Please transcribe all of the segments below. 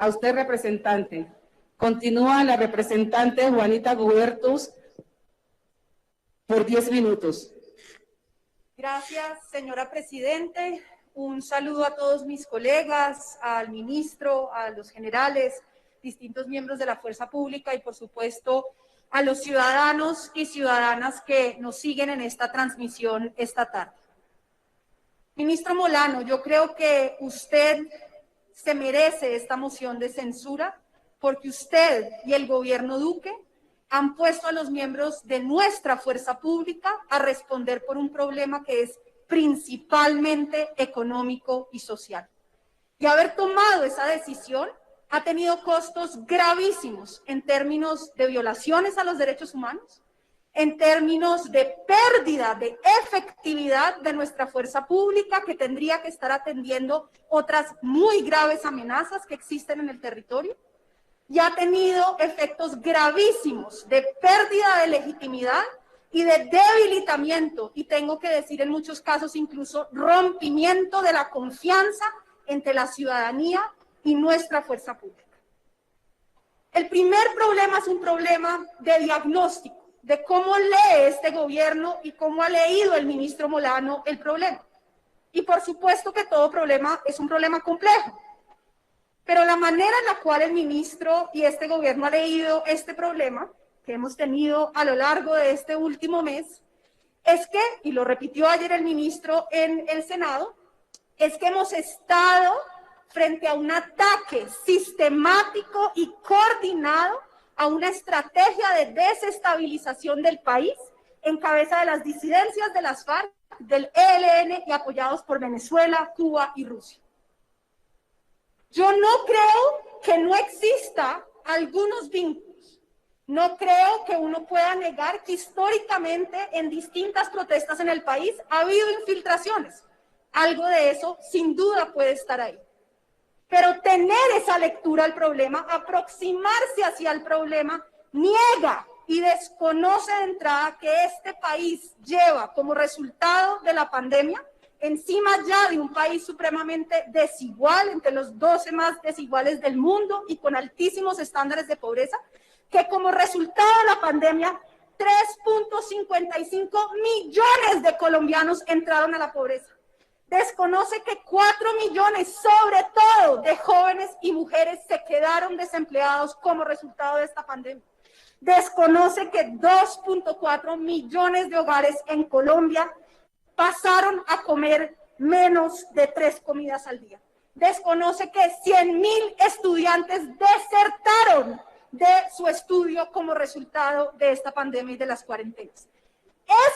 A usted, representante. Continúa la representante Juanita Gubertus por 10 minutos. Gracias, señora Presidente. Un saludo a todos mis colegas, al ministro, a los generales, distintos miembros de la Fuerza Pública y, por supuesto, a los ciudadanos y ciudadanas que nos siguen en esta transmisión esta tarde. Ministro Molano, yo creo que usted se merece esta moción de censura porque usted y el gobierno Duque han puesto a los miembros de nuestra fuerza pública a responder por un problema que es principalmente económico y social. Y haber tomado esa decisión ha tenido costos gravísimos en términos de violaciones a los derechos humanos, en términos de pérdida de efectividad de nuestra fuerza pública, que tendría que estar atendiendo otras muy graves amenazas que existen en el territorio, y ha tenido efectos gravísimos de pérdida de legitimidad y de debilitamiento, y tengo que decir en muchos casos incluso rompimiento de la confianza entre la ciudadanía y nuestra fuerza pública. El primer problema es un problema de diagnóstico, de cómo lee este gobierno y cómo ha leído el ministro Molano el problema. Y por supuesto que todo problema es un problema complejo, pero la manera en la cual el ministro y este gobierno ha leído este problema que hemos tenido a lo largo de este último mes es que, y lo repitió ayer el ministro en el Senado, es que hemos estado frente a un ataque sistemático y coordinado a una estrategia de desestabilización del país en cabeza de las disidencias de las FARC, del ELN y apoyados por Venezuela, Cuba y Rusia. Yo no creo que no exista algunos vínculos. No creo que uno pueda negar que históricamente en distintas protestas en el país ha habido infiltraciones. Algo de eso sin duda puede estar ahí. Pero tener esa lectura al problema, aproximarse hacia el problema, niega y desconoce de entrada que este país lleva como resultado de la pandemia, encima ya de un país supremamente desigual, entre los 12 más desiguales del mundo y con altísimos estándares de pobreza, que como resultado de la pandemia, 3.55 millones de colombianos entraron a la pobreza. Desconoce que 4 millones, sobre todo, de jóvenes y mujeres se quedaron desempleados como resultado de esta pandemia. Desconoce que 2.4 millones de hogares en Colombia pasaron a comer menos de 3 comidas al día. Desconoce que 100.000 estudiantes desertaron de su estudio como resultado de esta pandemia y de las cuarentenas.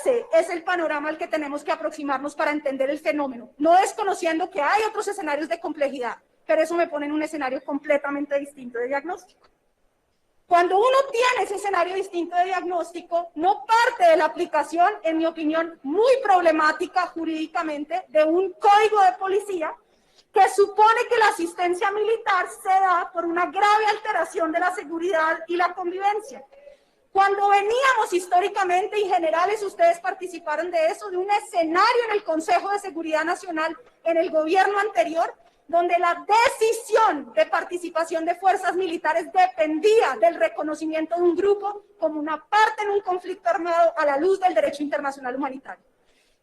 Ese es el panorama al que tenemos que aproximarnos para entender el fenómeno, no desconociendo que hay otros escenarios de complejidad, pero eso me pone en un escenario completamente distinto de diagnóstico. Cuando uno tiene ese escenario distinto de diagnóstico, no parte de la aplicación, en mi opinión, muy problemática jurídicamente, de un código de policía que supone que la asistencia militar se da por una grave alteración de la seguridad y la convivencia. Cuando veníamos históricamente, y generales, ustedes participaron de eso, de un escenario en el Consejo de Seguridad Nacional en el gobierno anterior, donde la decisión de participación de fuerzas militares dependía del reconocimiento de un grupo como una parte en un conflicto armado a la luz del derecho internacional humanitario.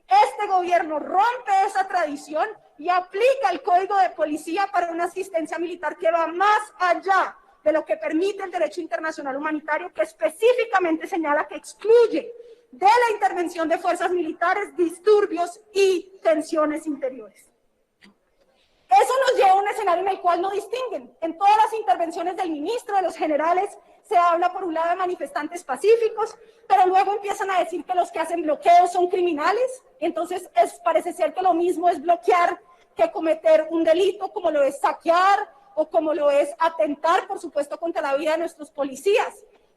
Este gobierno rompe esa tradición y aplica el Código de Policía para una asistencia militar que va más allá de lo que permite el derecho internacional humanitario, que específicamente señala que excluye de la intervención de fuerzas militares disturbios y tensiones interiores. Eso nos lleva a un escenario en el cual no distinguen. En todas las intervenciones del ministro, de los generales, se habla por un lado de manifestantes pacíficos, pero luego empiezan a decir que los que hacen bloqueos son criminales. Entonces parece ser que lo mismo es bloquear que cometer un delito, como lo es saquear o como lo es atentar, por supuesto, contra la vida de nuestros policías.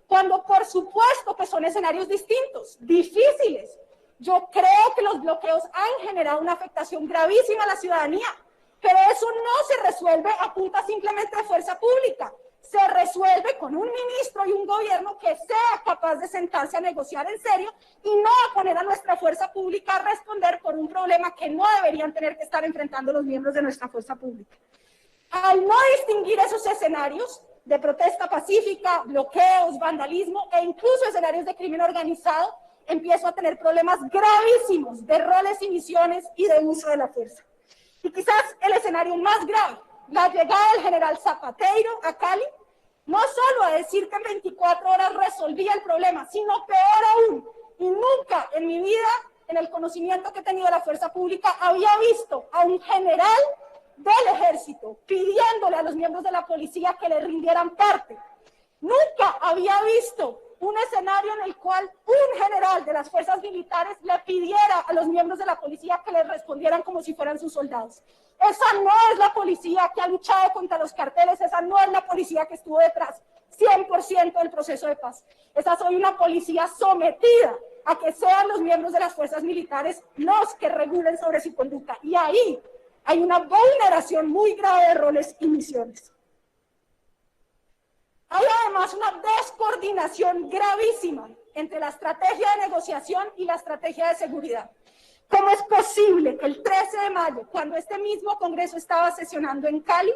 Cuando por supuesto que son escenarios distintos, difíciles. Yo creo que los bloqueos han generado una afectación gravísima a la ciudadanía, pero eso no se resuelve a punta simplemente de fuerza pública. Se resuelve con un ministro y un gobierno que sea capaz de sentarse a negociar en serio y no a poner a nuestra fuerza pública a responder por un problema que no deberían tener que estar enfrentando los miembros de nuestra fuerza pública. Al no distinguir esos escenarios de protesta pacífica, bloqueos, vandalismo e incluso escenarios de crimen organizado, empiezo a tener problemas gravísimos de roles y misiones y de uso de la fuerza. Y quizás el escenario más grave, la llegada del general Zapateiro a Cali, no solo a decir que en 24 horas resolvía el problema, sino peor aún, y nunca en mi vida, en el conocimiento que he tenido de la fuerza pública, había visto a un general del ejército pidiéndole a los miembros de la policía que le rindieran parte. Nunca había visto un escenario en el cual un general de las fuerzas militares le pidiera a los miembros de la policía que le respondieran como si fueran sus soldados. Esa no es la policía que ha luchado contra los carteles, esa no es la policía que estuvo detrás 100% del proceso de paz. Esa soy una policía sometida a que sean los miembros de las fuerzas militares los que regulen sobre su conducta. Y ahí hay una vulneración muy grave de roles y misiones. Hay además una descoordinación gravísima entre la estrategia de negociación y la estrategia de seguridad. ¿Cómo es posible que el 13 de mayo, cuando este mismo Congreso estaba sesionando en Cali,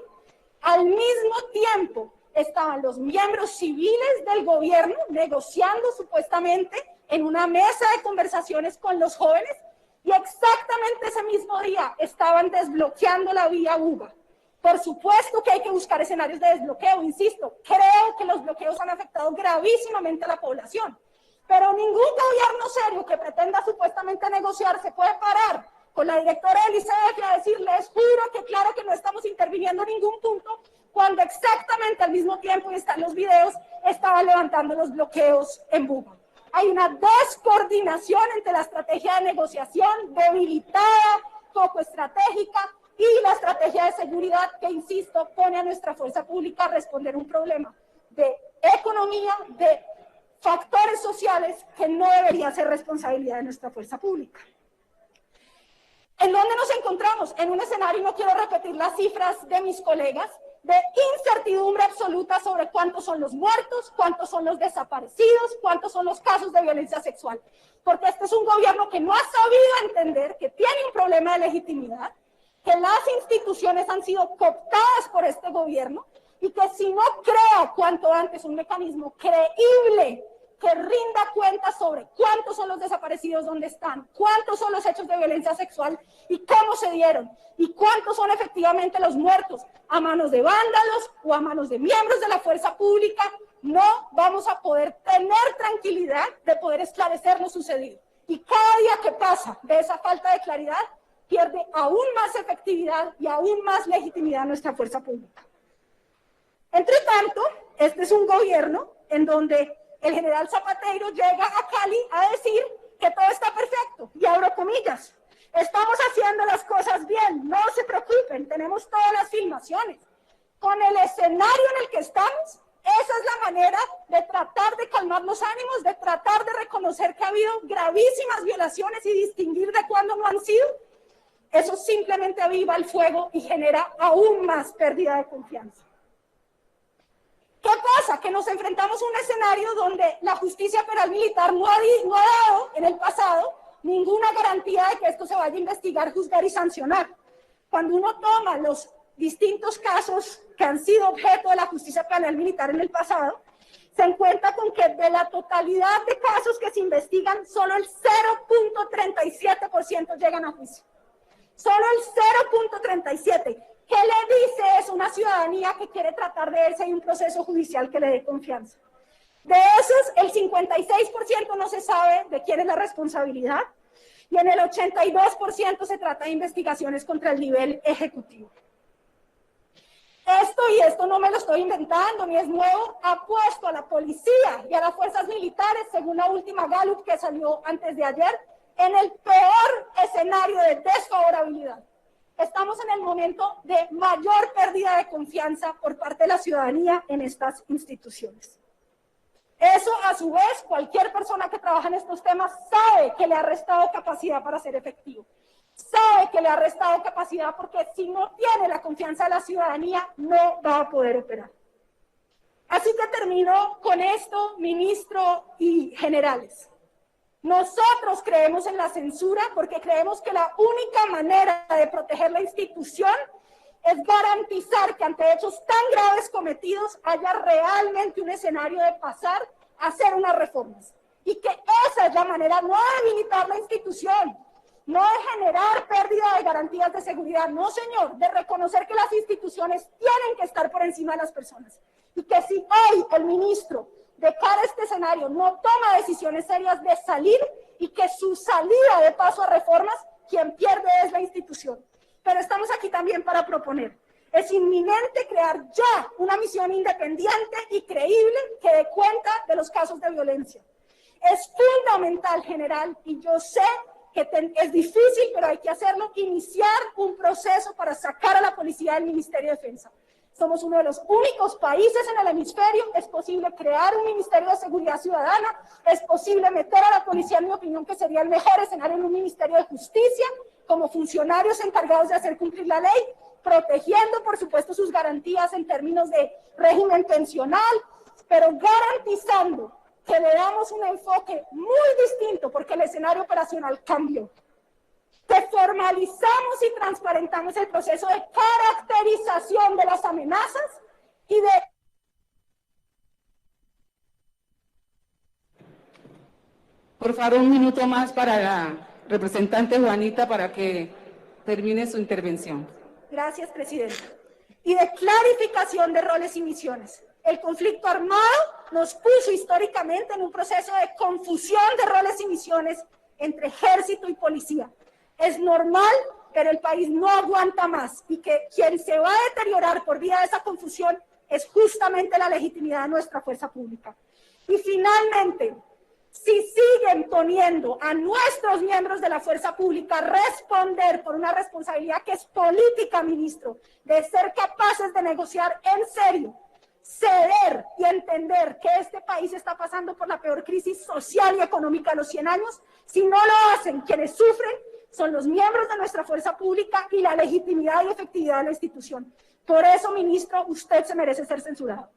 al mismo tiempo estaban los miembros civiles del gobierno negociando supuestamente en una mesa de conversaciones con los jóvenes y exactamente ese mismo día estaban desbloqueando la vía UBA? Por supuesto que hay que buscar escenarios de desbloqueo, insisto, creo que los bloqueos han afectado gravísimamente a la población, pero ningún gobierno serio que pretenda supuestamente negociar se puede parar con la directora del ICF a decirles, juro que claro que no estamos interviniendo en ningún punto, cuando exactamente al mismo tiempo, y están los videos, estaban levantando los bloqueos en Buga. Hay una descoordinación entre la estrategia de negociación debilitada, poco estratégica, y la estrategia de seguridad que, insisto, pone a nuestra fuerza pública a responder un problema de economía, de factores sociales que no debería ser responsabilidad de nuestra fuerza pública. ¿En dónde nos encontramos? En un escenario, y no quiero repetir las cifras de mis colegas, de incertidumbre absoluta sobre cuántos son los muertos, cuántos son los desaparecidos, cuántos son los casos de violencia sexual. Porque este es un gobierno que no ha sabido entender que tiene un problema de legitimidad, que las instituciones han sido cooptadas por este gobierno y que si no crea cuanto antes un mecanismo creíble que rinda cuentas sobre cuántos son los desaparecidos, dónde están, cuántos son los hechos de violencia sexual y cómo se dieron, y cuántos son efectivamente los muertos a manos de vándalos o a manos de miembros de la fuerza pública, no vamos a poder tener tranquilidad de poder esclarecer lo sucedido. Y cada día que pasa de esa falta de claridad, pierde aún más efectividad y aún más legitimidad nuestra fuerza pública. Entre tanto, este es un gobierno en donde el general Zapateiro llega a Cali a decir que todo está perfecto, y abro comillas, estamos haciendo las cosas bien, no se preocupen, tenemos todas las filmaciones. Con el escenario en el que estamos, esa es la manera de tratar de calmar los ánimos, de tratar de reconocer que ha habido gravísimas violaciones y distinguir de cuándo no han sido. Eso simplemente aviva el fuego y genera aún más pérdida de confianza. ¿Qué pasa? Que nos enfrentamos a un escenario donde la justicia penal militar no ha dado en el pasado ninguna garantía de que esto se vaya a investigar, juzgar y sancionar. Cuando uno toma los distintos casos que han sido objeto de la justicia penal militar en el pasado, se encuentra con que de la totalidad de casos que se investigan, solo el 0.37% llegan a juicio. Solo el 0.37%. ¿Qué le dice eso a una ciudadanía que quiere tratar de ver si hay un proceso judicial que le dé confianza? De esos, el 56% no se sabe de quién es la responsabilidad y en el 82% se trata de investigaciones contra el nivel ejecutivo. Esto no me lo estoy inventando ni es nuevo, ha puesto a la policía y a las fuerzas militares, según la última Gallup que salió antes de ayer, en el peor escenario de desfavorabilidad. Estamos en el momento de mayor pérdida de confianza por parte de la ciudadanía en estas instituciones. Eso, a su vez, cualquier persona que trabaja en estos temas sabe que le ha restado capacidad para ser efectivo. Sabe que le ha restado capacidad porque si no tiene la confianza de la ciudadanía, no va a poder operar. Así que termino con esto, ministro y generales. Nosotros creemos en la censura porque creemos que la única manera de proteger la institución es garantizar que ante hechos tan graves cometidos haya realmente un escenario de pasar a hacer unas reformas. Y que esa es la manera no de debilitar la institución, no de generar pérdida de garantías de seguridad, no señor, de reconocer que las instituciones tienen que estar por encima de las personas. Y que si hoy el ministro, de cara a este escenario, no toma decisiones serias de salir y que su salida de paso a reformas, quien pierde es la institución. Pero estamos aquí también para proponer. Es inminente crear ya una misión independiente y creíble que dé cuenta de los casos de violencia. Es fundamental, general, y yo sé que es difícil, pero hay que hacerlo, iniciar un proceso para sacar a la policía del Ministerio de Defensa. Somos uno de los únicos países en el hemisferio, es posible crear un Ministerio de Seguridad Ciudadana, es posible meter a la policía, en mi opinión, que sería el mejor escenario en un Ministerio de Justicia, como funcionarios encargados de hacer cumplir la ley, protegiendo, por supuesto, sus garantías en términos de régimen pensional, pero garantizando que le damos un enfoque muy distinto, porque el escenario operacional cambió. Que formalizamos y transparentamos el proceso de caracterización de las amenazas y de... Por favor, un minuto más para la representante Juanita para que termine su intervención. Gracias, presidenta. Y de clarificación de roles y misiones. El conflicto armado nos puso históricamente en un proceso de confusión de roles y misiones entre ejército y policía. Es normal, pero el país no aguanta más y que quien se va a deteriorar por vía de esa confusión es justamente la legitimidad de nuestra fuerza pública. Y finalmente, si siguen poniendo a nuestros miembros de la fuerza pública a responder por una responsabilidad que es política, ministro, de ser capaces de negociar en serio, ceder y entender que este país está pasando por la peor crisis social y económica de los 100 años, si no lo hacen, quienes sufren son los miembros de nuestra fuerza pública y la legitimidad y efectividad de la institución. Por eso, ministro, usted se merece ser censurado.